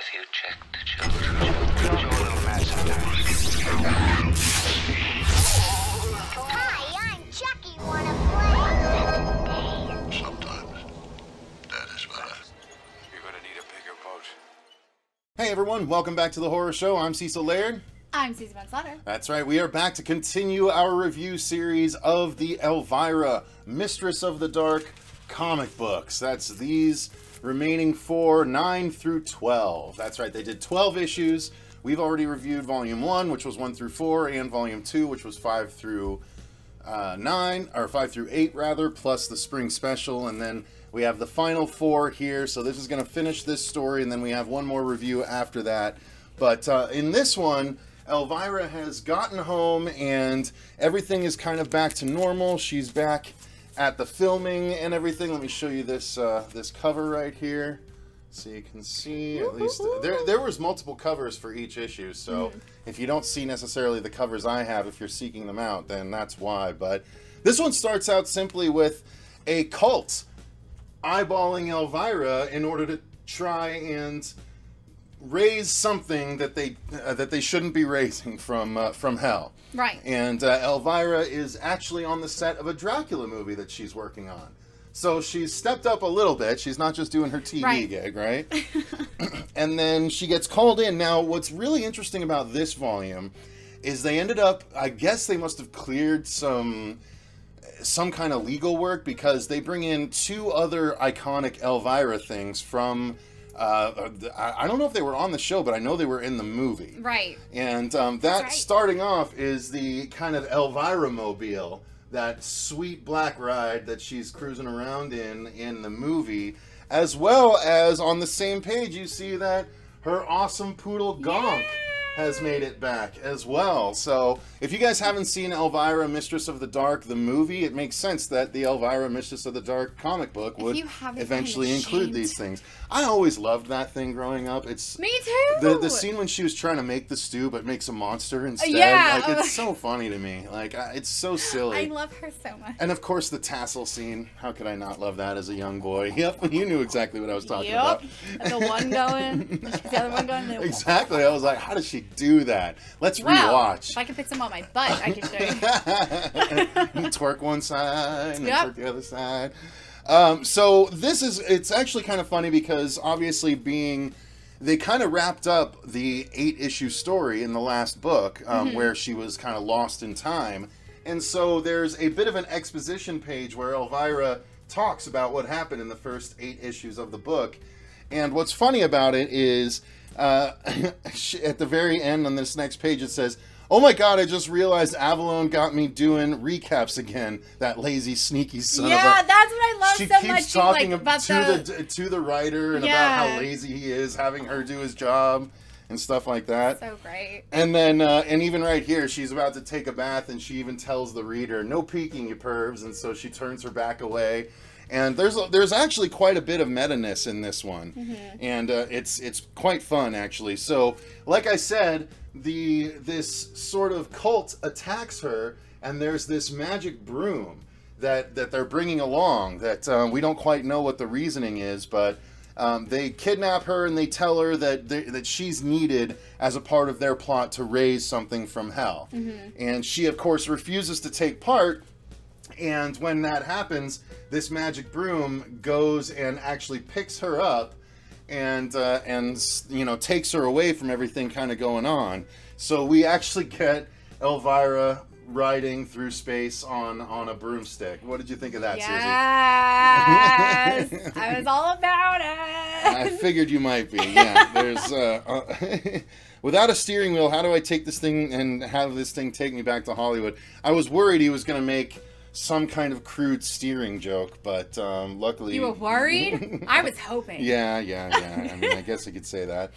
Have you checked the children? You're a little mad sometimes. Hi, I'm Chucky. Wanna play? Sometimes. That is better. You're gonna need a bigger boat. Hey everyone, welcome back to the Horror Show. I'm Cecil Laird. I'm Susie Slaughter. That's right, we are back to continue our review series of the Elvira, Mistress of the Dark comic books. That's these remaining 4, 9 through 12. That's right, they did 12 issues. We've already reviewed Volume 1, which was 1 through 4, and Volume 2, which was 5 through 9, or 5 through 8 rather, plus the spring special, and then we have the final 4 here. So this is going to finish this story, and then we have one more review after that. But in this one, Elvira has gotten home and everything is kind of back to normal. She's back at the filming and everything. Let me show you this this cover right here, so you can see at least there was multiple covers for each issue. So if you don't see necessarily the covers I have, if you're seeking them out, then that's why. But this one starts out simply with a cult eyeballing Elvira in order to try and raise something that they shouldn't be raising from hell. Right. And Elvira is actually on the set of a Dracula movie that she's working on. So she's stepped up a little bit. She's not just doing her TV gig, right? And then she gets called in. Now, what's really interesting about this volume is they ended up, I guess they must have cleared some kind of legal work, because they bring in 2 other iconic Elvira things from I don't know if they were on the show, but I know they were in the movie. Right. And starting off is the kind of Elvira mobile, that sweet black ride that she's cruising around in the movie, as well as on the same page you see that her awesome poodle Gonk has made it back as well. So if you guys haven't seen Elvira, Mistress of the Dark, the movie, it makes sense that the Elvira, Mistress of the Dark comic book would eventually include these things. I always loved that thing growing up. It's me too. The scene when she was trying to make the stew but makes a monster instead. Yeah. Like, it's so funny to me. Like, it's so silly. I love her so much. And of course the tassel scene. How could I not love that as a young boy? Yep, you knew exactly what I was talking about. The one going, the other one going. Exactly. I was like, how does she do that? Let's rewatch. rewatch. If I can put some on my butt, I can show you. Twerk one side and twerk the other side. So it's actually kind of funny, because obviously they kind of wrapped up the 8-issue story in the last book, where she was kind of lost in time. And so there's a bit of an exposition page where Elvira talks about what happened in the first 8 issues of the book. And what's funny about it is, at the very end on this next page, it says, "Oh my God, I just realized Avalon got me doing recaps again. That lazy, sneaky son of a..." Yeah, that's what I love so much. She keeps talking about to the writer and about how lazy he is, having her do his job and stuff like that. So great. And then, and even right here, she's about to take a bath, and she even tells the reader, "No peeking, you pervs," and so she turns her back away. And there's actually quite a bit of meta-ness in this one, and it's quite fun, actually. So, like I said, this sort of cult attacks her, and there's this magic broom that they're bringing along that we don't quite know what the reasoning is, but they kidnap her and they tell her that she's needed as a part of their plot to raise something from hell, and she of course refuses to take part. And when that happens, this magic broom goes and actually picks her up and you know, takes her away from everything kind of going on. So we actually get Elvira riding through space on a broomstick. What did you think of that, Susie? Yes! I was all about it! I figured you might be, yeah. There's, without a steering wheel, how do I take this thing and have this thing take me back to Hollywood? I was worried he was going to make some kind of crude steering joke, but luckily... You were worried? I was hoping. Yeah. I mean, I guess I could say that.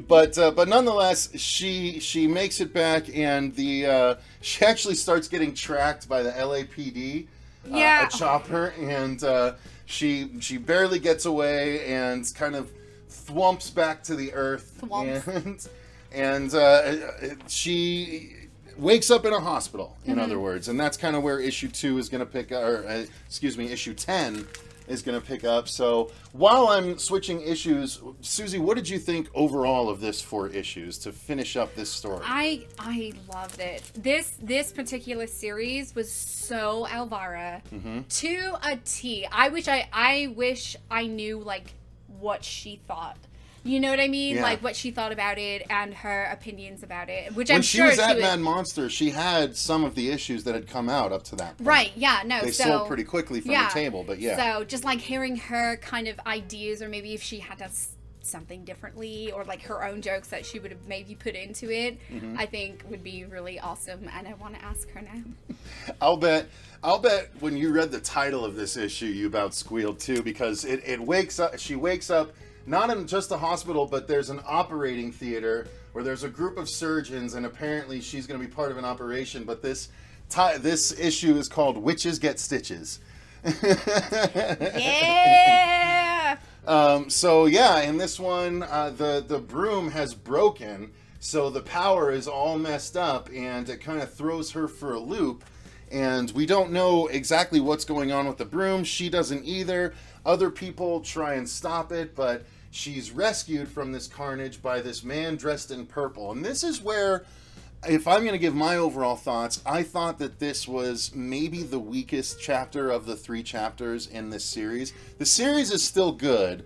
But nonetheless, she makes it back, and she actually starts getting tracked by the LAPD, a chopper, and she barely gets away and kind of thwumps back to the earth. And she wakes up in a hospital, in other words, and that's kind of where issue 2 is going to pick, or excuse me, issue 10 is going to pick up. So while I'm switching issues, Susie, what did you think overall of this 4 issues to finish up this story? I loved it. This particular series was so Elvira to a T. I wish I knew like what she thought. You know what I mean? Yeah. Like what she thought about it and her opinions about it. Which when I'm she sure was at Mad Monster, she had some of the issues that had come out up to that point. Right, yeah, no. They sold pretty quickly from the table, but yeah. So just like hearing her kind of ideas, or maybe if she had done something differently, or like her own jokes that she would have maybe put into it, I think would be really awesome, and I want to ask her now. I'll bet when you read the title of this issue, you about squealed too, because she wakes up not in just a hospital, but there's an operating theater where there's a group of surgeons, and apparently she's going to be part of an operation. But this issue is called "Witches Get Stitches." Yeah. So yeah, in this one, the broom has broken, so the power is all messed up, and it kind of throws her for a loop. And we don't know exactly what's going on with the broom. She doesn't either. Other people try and stop it, but she's rescued from this carnage by this man dressed in purple. And this is where, if I'm going to give my overall thoughts, I thought that this was maybe the weakest chapter of the 3 chapters in this series. The series is still good,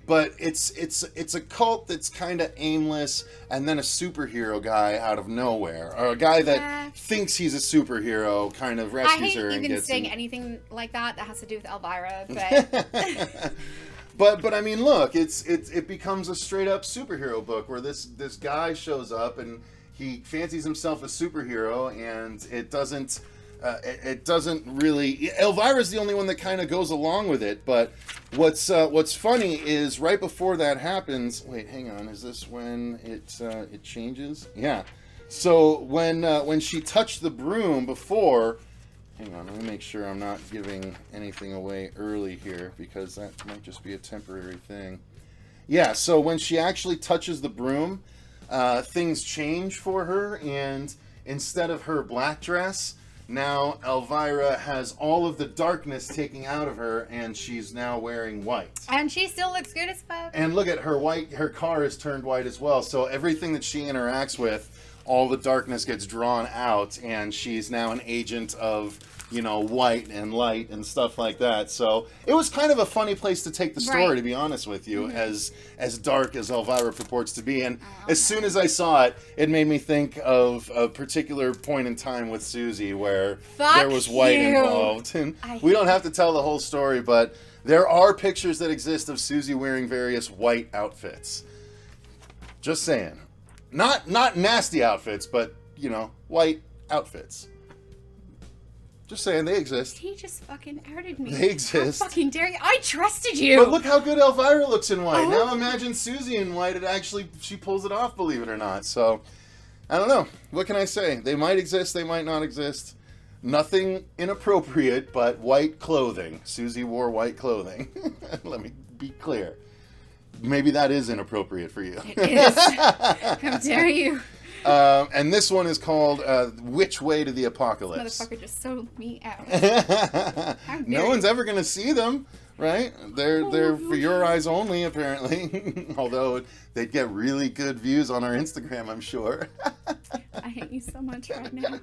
but it's a cult that's kind of aimless, and then a superhero guy out of nowhere, or a guy that thinks he's a superhero kind of rescues her and gets. I hate even saying anything like that has to do with Elvira, but but I mean, look, it becomes a straight up superhero book where this guy shows up and he fancies himself a superhero, and it doesn't really. Elvira's the only one that kind of goes along with it. But what's funny is right before that happens. Wait, hang on. Is this when it changes? Yeah. So when she touched the broom before. Hang on. Let me make sure I'm not giving anything away early here, because that might just be a temporary thing. Yeah. So when she actually touches the broom, things change for her, and instead of her black dress, now Elvira has all of the darkness taken out of her, and she's now wearing white. And she still looks good as fuck. And look at her white. Her car is turned white as well. So everything that she interacts with, all the darkness gets drawn out, and she's now an agent of, white and light and stuff like that. So it was kind of a funny place to take the story, to be honest with you, as dark as Elvira purports to be. And as soon as I saw it, it made me think of a particular point in time with Susie where there was white involved. And we don't have to tell the whole story, but there are pictures that exist of Susie wearing various white outfits. Just saying. Not nasty outfits, but, white outfits. Just saying, they exist. He just fucking outed me. They exist. How fucking dare you? I trusted you. But look how good Elvira looks in white. Now imagine Susie in white. She pulls it off, believe it or not. So, I don't know. What can I say? They might exist, they might not exist. Nothing inappropriate, but white clothing. Susie wore white clothing. Let me be clear. Maybe that is inappropriate for you. It is. How dare you? And this one is called Which Way to the Apocalypse. This motherfucker just sold me out. No one's ever going to see them, right? They're for your eyes only, apparently. Although they'd get really good views on our Instagram, I'm sure. I hate you so much right now.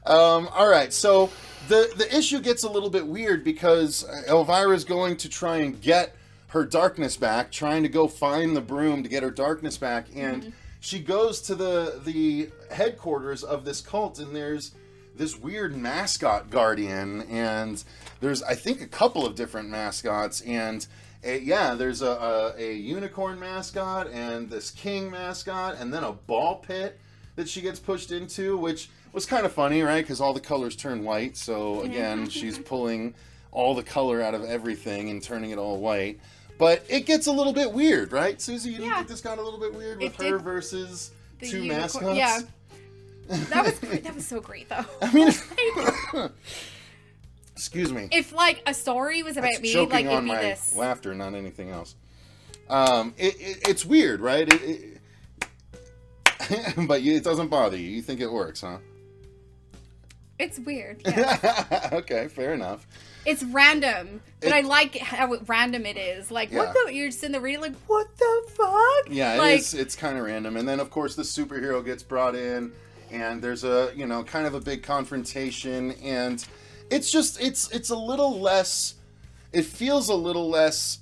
All right, so the issue gets a little bit weird because Elvira's going to try and get her darkness back, trying to go find the broom to get her darkness back, and she goes to the headquarters of this cult, and there's this weird mascot guardian, and there's, I think, a couple of different mascots, and there's a unicorn mascot, and this king mascot, and then a ball pit that she gets pushed into, which was kind of funny, right? Because all the colors turn white, so again, she's pulling all the color out of everything and turning it all white. But it gets a little bit weird, right, Susie? You think this got a little bit weird with her versus two mascots? Yeah. That was great. That was so great, though. I mean, excuse me. If like a story was about me, like it'd be this. Laughter, not anything else. It's weird, right? But it doesn't bother you. You think it works, huh? It's weird. Yeah. Okay, fair enough. It's random, but I like how random it is. Like, Yeah. what the? You're just in the reading, like, what the fuck? Yeah, like, it's kind of random. And then, of course, the superhero gets brought in, and there's a, you know, kind of a big confrontation, and it's just, it's a little less, it feels a little less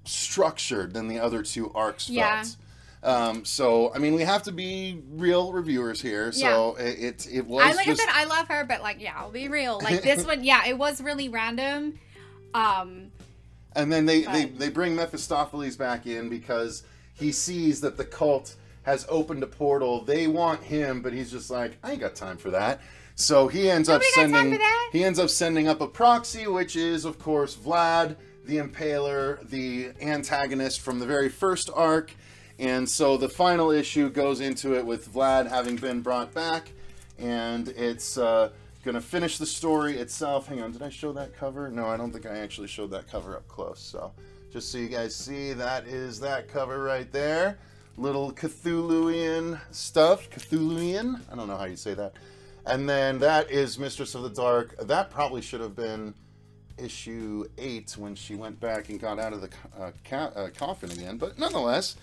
structured than the other two arcs felt. So, I mean, we have to be real reviewers here. So it was. I said, I love her, but like, yeah, I'll be real. Like this one, yeah, it was really random. And then they bring Mephistopheles back in because he sees that the cult has opened a portal. They want him, but he's just like, I ain't got time for that. So he ends up sending up a proxy, which is, of course, Vlad, the Impaler, the antagonist from the very first arc. And so the final issue goes into it with Vlad having been brought back, and it's going to finish the story itself. Hang on, did I show that cover? No, I don't think I actually showed that cover up close. So just so you guys see, that is that cover right there. Little Cthulhuian stuff. Cthulhuian? I don't know how you say that. And then that is Mistress of the Dark. That probably should have been issue 8 when she went back and got out of the coffin again. But nonetheless...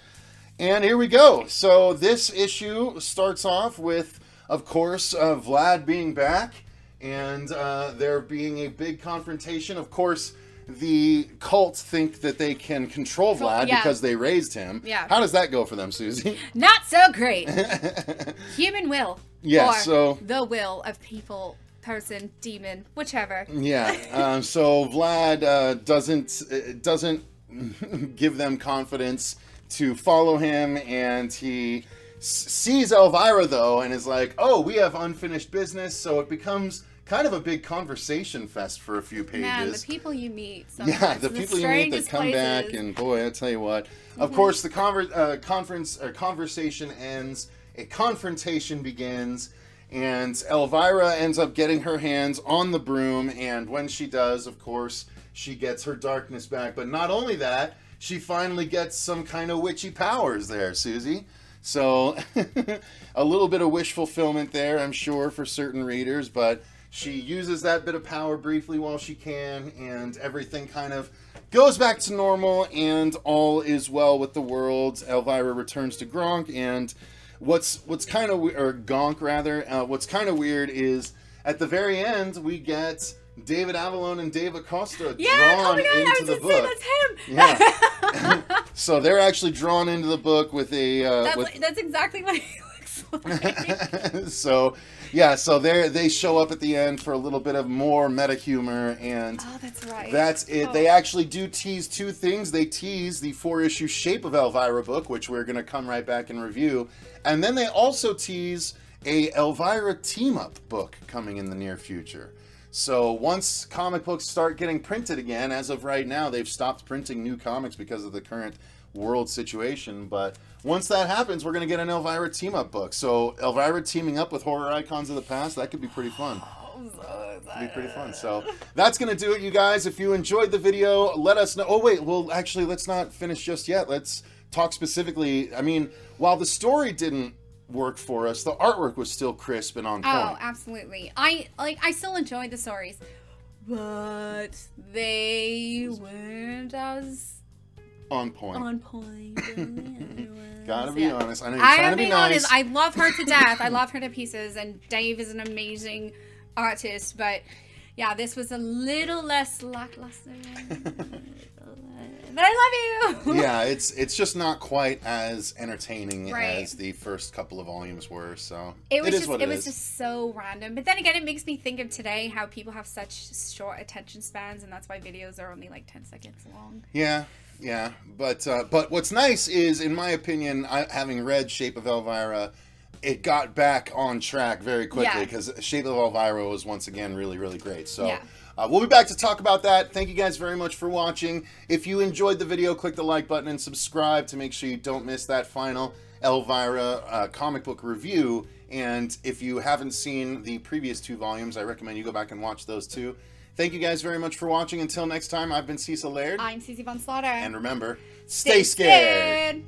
And here we go. So this issue starts off with, of course, Vlad being back, and there being a big confrontation. Of course, the cult think that they can control Vlad because they raised him. Yeah. How does that go for them, Susie? Not so great. Human will. Yeah, or so... the will of people, person, demon, whichever. Yeah, so Vlad doesn't give them confidence to follow him, and he sees Elvira, though, and is like, oh, we have unfinished business, so it becomes kind of a big conversation fest for a few pages. Man, the people you meet sometimes. Yeah, the people you meet that come back, and boy, I tell you what. Of course, the conversation ends, a confrontation begins, and Elvira ends up getting her hands on the broom, and when she does, of course, she gets her darkness back. But not only that, she finally gets some kind of witchy powers there, Susie. So, a little bit of wish fulfillment there, I'm sure, for certain readers. But she uses that bit of power briefly while she can, and everything kind of goes back to normal, and all is well with the world. Elvira returns to Gronk, and what's kind of, or Gonk rather, what's kind of weird is at the very end we get David Avalon and Dave Acosta drawn into the book. That's him. Yeah. So they're actually drawn into the book with a. That's exactly what he looks like. So yeah, so they show up at the end for a little bit of more meta humor, and that's right. That's it. Oh. They actually do tease two things. They tease the 4-issue Shape of Elvira book, which we're going to come right back and review, and then they also tease a Elvira team-up book coming in the near future. So once comic books start getting printed again, as of right now, they've stopped printing new comics because of the current world situation. But once that happens, we're going to get an Elvira team-up book. So Elvira teaming up with horror icons of the past, that could be pretty fun. It'd be pretty fun. So that's going to do it, you guys. If you enjoyed the video, let us know. Oh, wait. Well, actually, let's not finish just yet. Let's talk specifically. I mean, while the story didn't work for us, the artwork was still crisp and on point. Oh, absolutely. I still enjoyed the stories, but they weren't as on point. On Gotta be honest. I know you're trying to be nice. Honest. I love her to death. I love her to pieces, and Dave is an amazing artist, but yeah, this was a little less lackluster. But I love you. Yeah, it's just not quite as entertaining as the first couple of volumes were. So it was just so random. But then again, it makes me think of today, how people have such short attention spans, and that's why videos are only like 10 seconds long. Yeah. But what's nice is, in my opinion, having read Shape of Elvira, it got back on track very quickly, because Shape of Elvira was once again really, really great. So. Yeah. We'll be back to talk about that. Thank you guys very much for watching. If you enjoyed the video, click the like button and subscribe to make sure you don't miss that final Elvira comic book review. And if you haven't seen the previous 2 volumes, I recommend you go back and watch those too. Thank you guys very much for watching. Until next time, I've been Cecil Laird. I'm Cece Von Slaughter. And remember, stay scared.